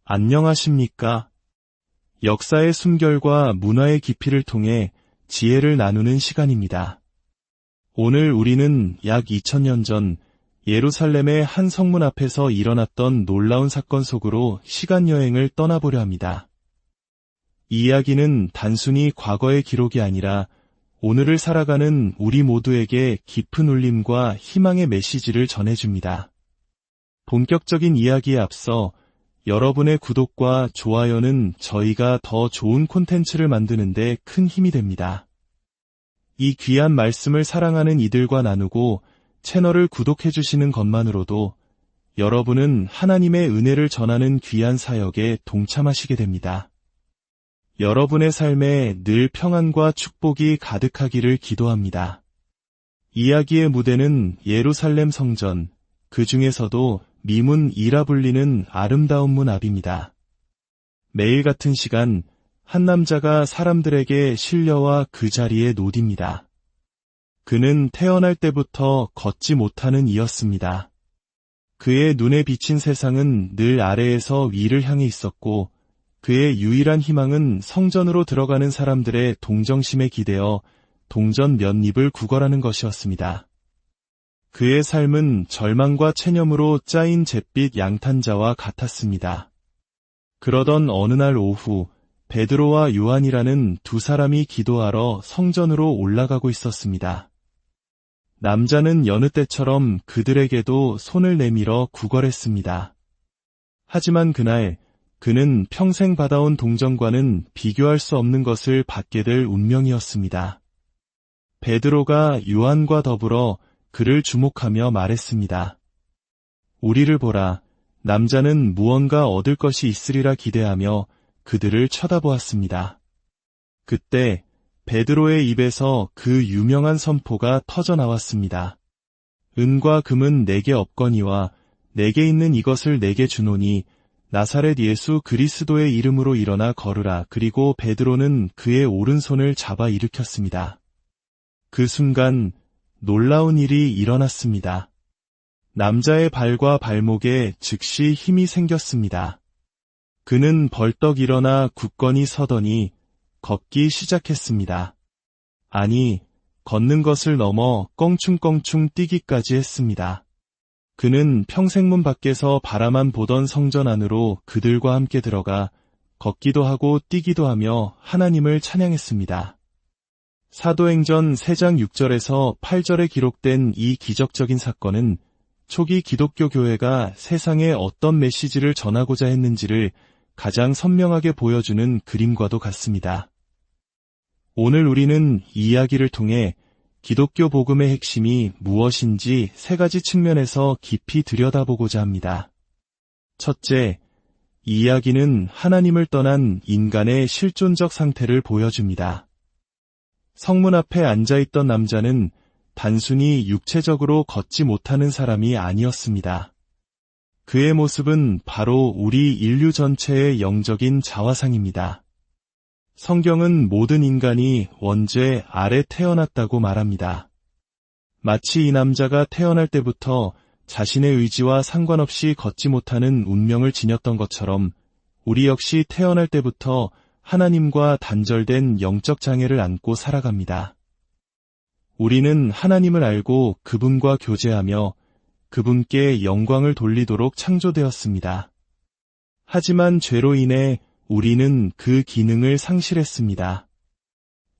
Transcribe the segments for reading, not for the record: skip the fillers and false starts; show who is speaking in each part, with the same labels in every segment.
Speaker 1: 안녕하십니까? 역사의 숨결과 문화의 깊이를 통해 지혜를 나누는 시간입니다. 오늘 우리는 약 2000년 전 예루살렘의 한 성문 앞에서 일어났던 놀라운 사건 속으로 시간여행을 떠나보려 합니다. 이 이야기는 단순히 과거의 기록이 아니라 오늘을 살아가는 우리 모두에게 깊은 울림과 희망의 메시지를 전해줍니다. 본격적인 이야기에 앞서 여러분의 구독과 좋아요는 저희가 더 좋은 콘텐츠를 만드는 데 큰 힘이 됩니다. 이 귀한 말씀을 사랑하는 이들과 나누고 채널을 구독해주시는 것만으로도 여러분은 하나님의 은혜를 전하는 귀한 사역에 동참하시게 됩니다. 여러분의 삶에 늘 평안과 축복이 가득하기를 기도합니다. 이야기의 무대는 예루살렘 성전, 그 중에서도 미문이라 불리는 아름다운 문 앞입니다. 매일 같은 시간, 한 남자가 사람들에게 실려와 그 자리에 노딥니다. 그는 태어날 때부터 걷지 못하는 이였습니다. 그의 눈에 비친 세상은 늘 아래에서 위를 향해 있었고, 그의 유일한 희망은 성전으로 들어가는 사람들의 동정심에 기대어 동전 몇 입을 구걸하는 것이었습니다. 그의 삶은 절망과 체념으로 짜인 잿빛 양탄자와 같았습니다. 그러던 어느 날 오후, 베드로와 요한이라는 두 사람이 기도하러 성전으로 올라가고 있었습니다. 남자는 여느 때처럼 그들에게도 손을 내밀어 구걸했습니다. 하지만 그날 그는 평생 받아온 동정과는 비교할 수 없는 것을 받게 될 운명이었습니다. 베드로가 요한과 더불어 그를 주목하며 말했습니다. 우리를 보라. 남자는 무언가 얻을 것이 있으리라 기대하며 그들을 쳐다보았습니다. 그때 베드로의 입에서 그 유명한 선포가 터져나왔습니다. 은과 금은 내게 없거니와 내게 있는 이것을 내게 주노니 나사렛 예수 그리스도의 이름으로 일어나 걸으라. 그리고 베드로는 그의 오른손을 잡아 일으켰습니다. 그 순간 놀라운 일이 일어났습니다. 남자의 발과 발목에 즉시 힘이 생겼습니다. 그는 벌떡 일어나 굳건히 서더니 걷기 시작했습니다. 아니, 걷는 것을 넘어 껑충껑충 뛰기까지 했습니다. 그는 평생문 밖에서 바라만 보던 성전 안으로 그들과 함께 들어가 걷기도 하고 뛰기도 하며 하나님을 찬양했습니다. 사도행전 3장 6절에서 8절에 기록된 이 기적적인 사건은 초기 기독교 교회가 세상에 어떤 메시지를 전하고자 했는지를 가장 선명하게 보여주는 그림과도 같습니다. 오늘 우리는 이 이야기를 통해 기독교 복음의 핵심이 무엇인지 세 가지 측면에서 깊이 들여다보고자 합니다. 첫째, 이 이야기는 하나님을 떠난 인간의 실존적 상태를 보여줍니다. 성문 앞에 앉아있던 남자는 단순히 육체적으로 걷지 못하는 사람이 아니었습니다. 그의 모습은 바로 우리 인류 전체의 영적인 자화상입니다. 성경은 모든 인간이 원죄 아래 태어났다고 말합니다. 마치 이 남자가 태어날 때부터 자신의 의지와 상관없이 걷지 못하는 운명을 지녔던 것처럼 우리 역시 태어날 때부터 하나님과 단절된 영적 장애를 안고 살아갑니다. 우리는 하나님을 알고 그분과 교제하며 그분께 영광을 돌리도록 창조되었습니다. 하지만 죄로 인해 우리는 그 기능을 상실했습니다.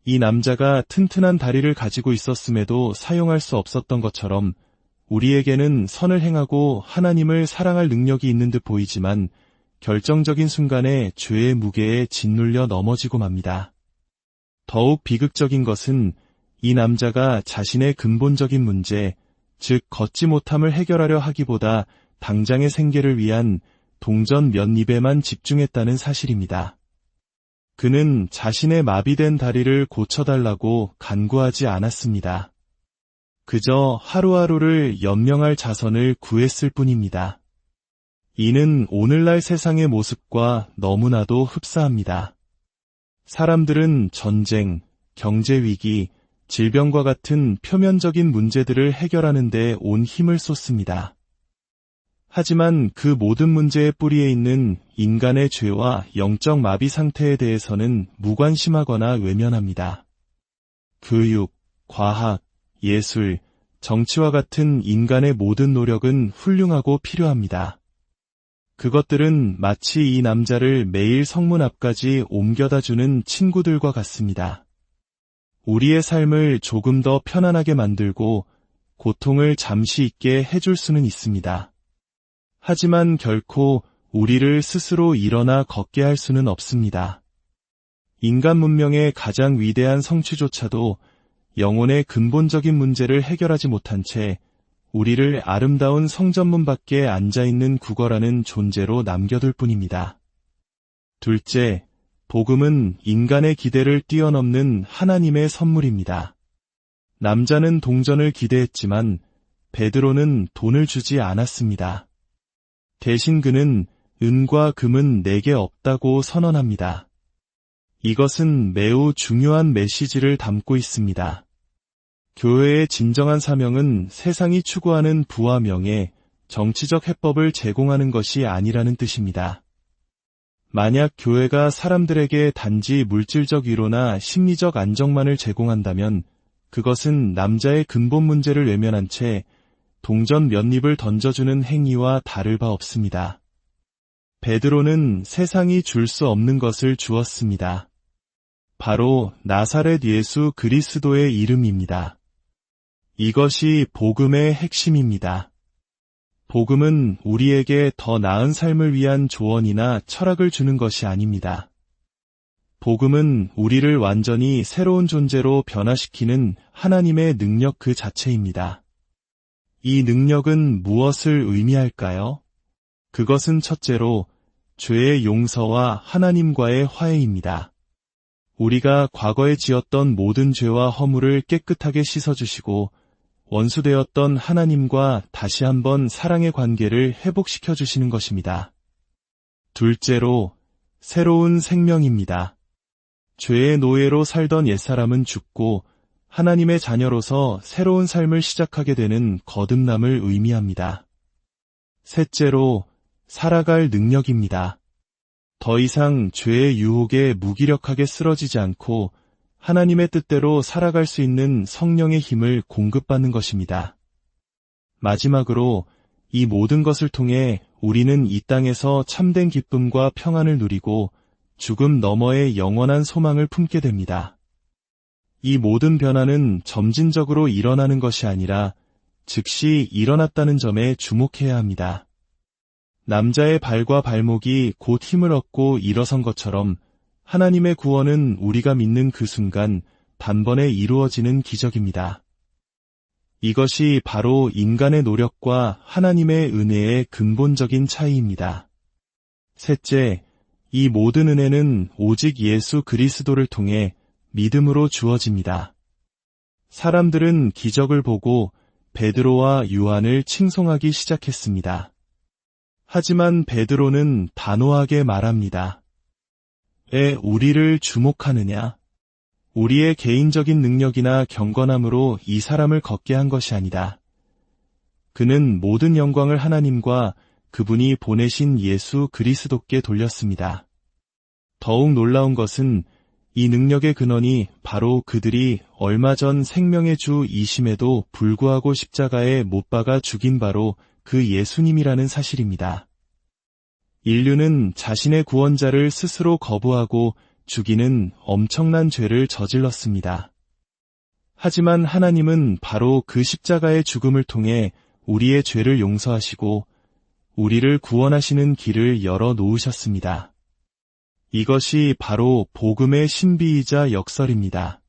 Speaker 1: 이 남자가 튼튼한 다리를 가지고 있었음에도 사용할 수 없었던 것처럼 우리에게는 선을 행하고 하나님을 사랑할 능력이 있는 듯 보이지만 결정적인 순간에 죄의 무게에 짓눌려 넘어지고 맙니다. 더욱 비극적인 것은 이 남자가 자신의 근본적인 문제, 즉 걷지 못함을 해결하려 하기보다 당장의 생계를 위한 동전 몇 입에만 집중했다는 사실입니다. 그는 자신의 마비된 다리를 고쳐달라고 간구하지 않았습니다. 그저 하루하루를 연명할 자선을 구했을 뿐입니다. 이는 오늘날 세상의 모습과 너무나도 흡사합니다. 사람들은 전쟁, 경제위기, 질병과 같은 표면적인 문제들을 해결하는 데 온 힘을 쏟습니다. 하지만 그 모든 문제의 뿌리에 있는 인간의 죄와 영적 마비 상태에 대해서는 무관심하거나 외면합니다. 교육, 과학, 예술, 정치와 같은 인간의 모든 노력은 훌륭하고 필요합니다. 그것들은 마치 이 남자를 매일 성문 앞까지 옮겨다주는 친구들과 같습니다. 우리의 삶을 조금 더 편안하게 만들고 고통을 잠시 잊게 해줄 수는 있습니다. 하지만 결코 우리를 스스로 일어나 걷게 할 수는 없습니다. 인간 문명의 가장 위대한 성취조차도 영혼의 근본적인 문제를 해결하지 못한 채 우리를 아름다운 성전문 밖에 앉아있는 구걸하는 존재로 남겨둘 뿐입니다. 둘째, 복음은 인간의 기대를 뛰어넘는 하나님의 선물입니다. 남자는 동전을 기대했지만 베드로는 돈을 주지 않았습니다. 대신 그는 은과 금은 내게 없다고 선언합니다. 이것은 매우 중요한 메시지를 담고 있습니다. 교회의 진정한 사명은 세상이 추구하는 부와 명예, 정치적 해법을 제공하는 것이 아니라는 뜻입니다. 만약 교회가 사람들에게 단지 물질적 위로나 심리적 안정만을 제공한다면 그것은 남자의 근본 문제를 외면한 채 동전 몇 입을 던져주는 행위와 다를 바 없습니다. 베드로는 세상이 줄 수 없는 것을 주었습니다. 바로 나사렛 예수 그리스도의 이름입니다. 이것이 복음의 핵심입니다. 복음은 우리에게 더 나은 삶을 위한 조언이나 철학을 주는 것이 아닙니다. 복음은 우리를 완전히 새로운 존재로 변화시키는 하나님의 능력 그 자체입니다. 이 능력은 무엇을 의미할까요? 그것은 첫째로 죄의 용서와 하나님과의 화해입니다. 우리가 과거에 지었던 모든 죄와 허물을 깨끗하게 씻어주시고 원수되었던 하나님과 다시 한번 사랑의 관계를 회복시켜 주시는 것입니다. 둘째로 새로운 생명입니다. 죄의 노예로 살던 옛사람은 죽고 하나님의 자녀로서 새로운 삶을 시작하게 되는 거듭남을 의미합니다. 셋째로 살아갈 능력입니다. 더 이상 죄의 유혹에 무기력하게 쓰러지지 않고 하나님의 뜻대로 살아갈 수 있는 성령의 힘을 공급받는 것입니다. 마지막으로 이 모든 것을 통해 우리는 이 땅에서 참된 기쁨과 평안을 누리고 죽음 너머의 영원한 소망을 품게 됩니다. 이 모든 변화는 점진적으로 일어나는 것이 아니라 즉시 일어났다는 점에 주목해야 합니다. 남자의 발과 발목이 곧 힘을 얻고 일어선 것처럼 하나님의 구원은 우리가 믿는 그 순간 단번에 이루어지는 기적입니다. 이것이 바로 인간의 노력과 하나님의 은혜의 근본적인 차이입니다. 셋째, 이 모든 은혜는 오직 예수 그리스도를 통해 믿음으로 주어집니다. 사람들은 기적을 보고 베드로와 요한을 칭송하기 시작했습니다. 하지만 베드로는 단호하게 말합니다. 왜 우리를 주목하느냐? 우리의 개인적인 능력이나 경건함으로 이 사람을 걷게 한 것이 아니다. 그는 모든 영광을 하나님과 그분이 보내신 예수 그리스도께 돌렸습니다. 더욱 놀라운 것은 이 능력의 근원이 바로 그들이 얼마 전 생명의 주 이심에도 불구하고 십자가에 못 박아 죽인 바로 그 예수님이라는 사실입니다. 인류는 자신의 구원자를 스스로 거부하고 죽이는 엄청난 죄를 저질렀습니다. 하지만 하나님은 바로 그 십자가의 죽음을 통해 우리의 죄를 용서하시고 우리를 구원하시는 길을 열어 놓으셨습니다. 이것이 바로 복음의 신비이자 역설입니다.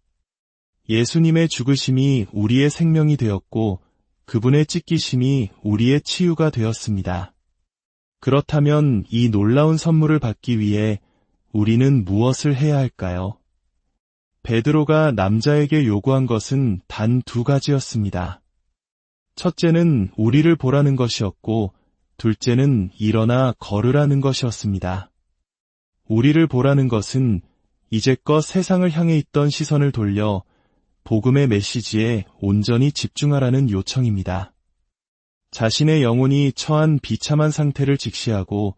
Speaker 1: 예수님의 죽으심이 우리의 생명이 되었고 그분의 찢기심이 우리의 치유가 되었습니다. 그렇다면 이 놀라운 선물을 받기 위해 우리는 무엇을 해야 할까요? 베드로가 남자에게 요구한 것은 단 2가지였습니다. 첫째는 우리를 보라는 것이었고 둘째는 일어나 걸으라는 것이었습니다. 우리를 보라는 것은 이제껏 세상을 향해 있던 시선을 돌려 복음의 메시지에 온전히 집중하라는 요청입니다. 자신의 영혼이 처한 비참한 상태를 직시하고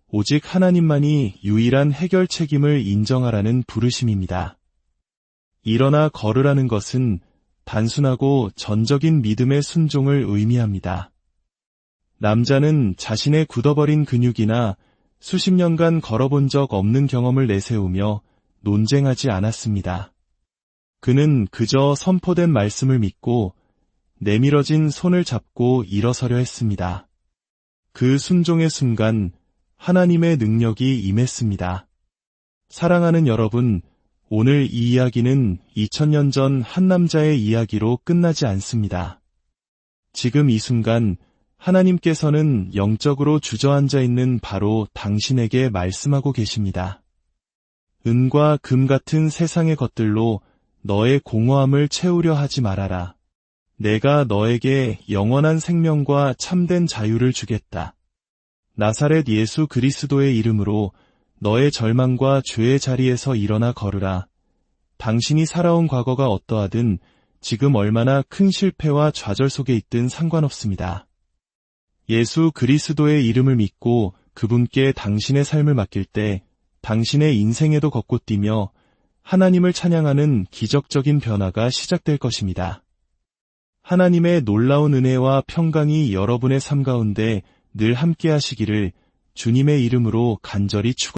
Speaker 1: 오직 하나님만이 유일한 해결 책임을 인정하라는 부르심입니다. 일어나 걸으라는 것은 단순하고 전적인 믿음의 순종을 의미합니다. 남자는 자신의 굳어버린 근육이나 수십 년간 걸어본 적 없는 경험을 내세우며 논쟁하지 않았습니다. 그는 그저 선포된 말씀을 믿고 내밀어진 손을 잡고 일어서려 했습니다. 그 순종의 순간 하나님의 능력이 임했습니다. 사랑하는 여러분, 오늘 이 이야기는 2000년 전 한 남자의 이야기로 끝나지 않습니다. 지금 이 순간 하나님께서는 영적으로 주저앉아 있는 바로 당신에게 말씀하고 계십니다. 은과 금 같은 세상의 것들로 너의 공허함을 채우려 하지 말아라. 내가 너에게 영원한 생명과 참된 자유를 주겠다. 나사렛 예수 그리스도의 이름으로 너의 절망과 죄의 자리에서 일어나 걸으라. 당신이 살아온 과거가 어떠하든 지금 얼마나 큰 실패와 좌절 속에 있든 상관없습니다. 예수 그리스도의 이름을 믿고 그분께 당신의 삶을 맡길 때 당신의 인생에도 걷고 뛰며 하나님을 찬양하는 기적적인 변화가 시작될 것입니다. 하나님의 놀라운 은혜와 평강이 여러분의 삶 가운데 늘 함께 하시기를 주님의 이름으로 간절히 축원합니다.